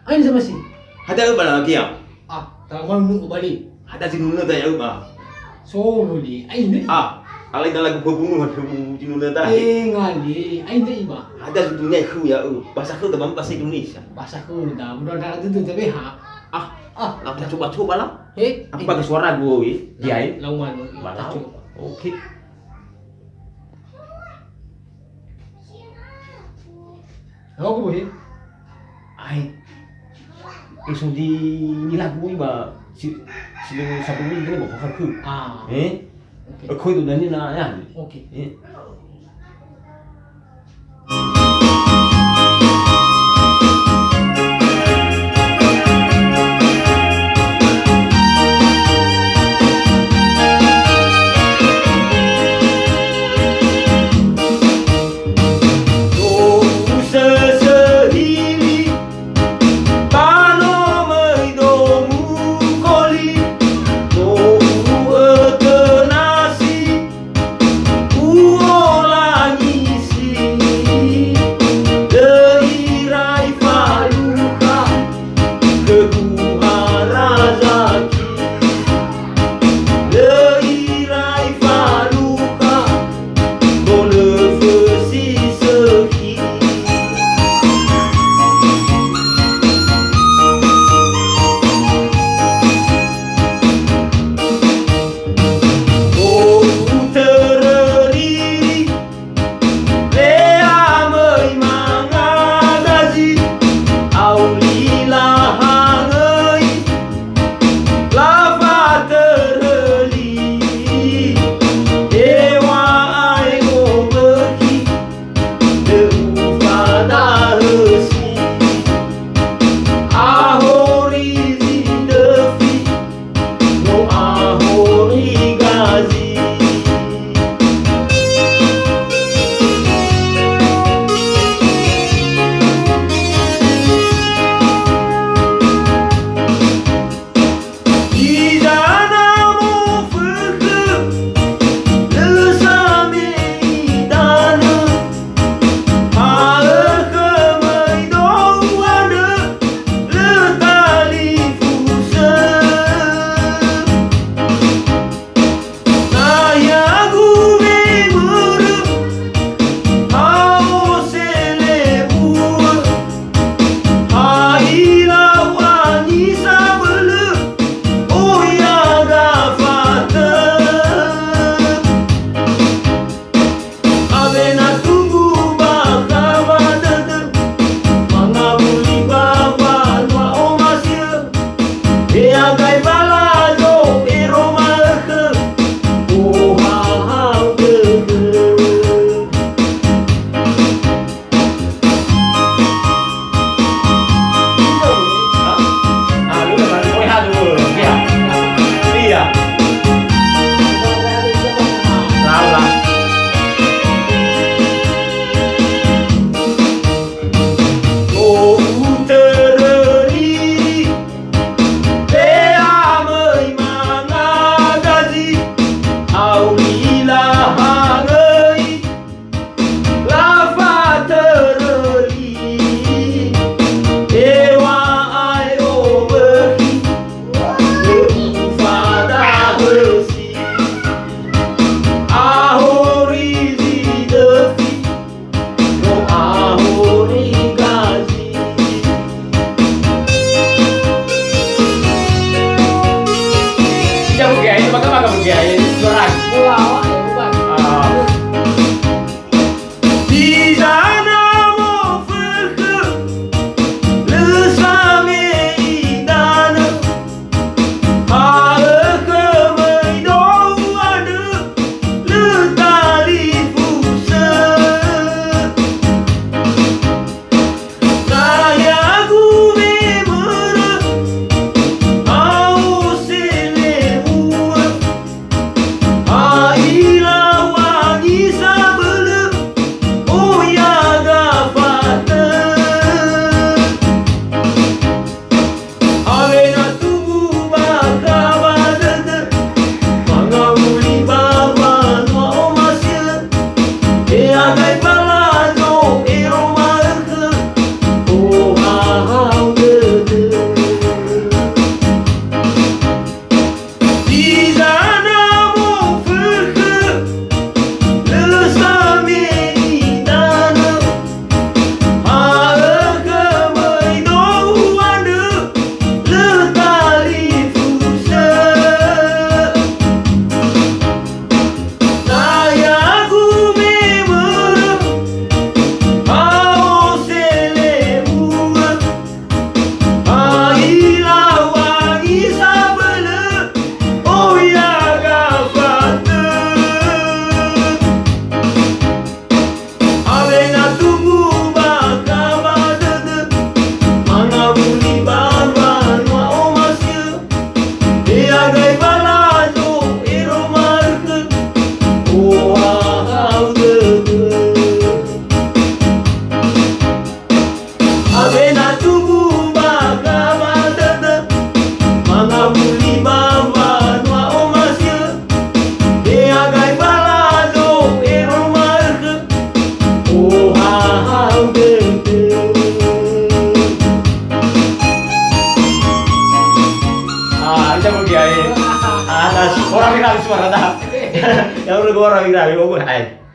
Ain sama si? Ada apa lagi ya? Tangan nunggu balik. Ada si nuna tanya apa? Solo di. Ain deh. Kalau dah lagu berbunuh ada si nuna tadi. Ngali. Ain deh iba. Ada sebetulnya aku ya, bahasa aku teman bahasa Indonesia. Bahasa ku dah. Budak itu tapi Kita coba lah. Aku pakai suara gue, dia. Lawan. Balau. Oke. Aku boleh. Ai. Langsung di ni lagu iba si satu ni kena bawa aku. Aku itu dah ni nak ya. Okey. tubuh baka matata mga muli mama nua omasya de agai balado ero marke oh hahau dente Isa mo kaya atas orang yang habis suara dah yang udah orang yang habis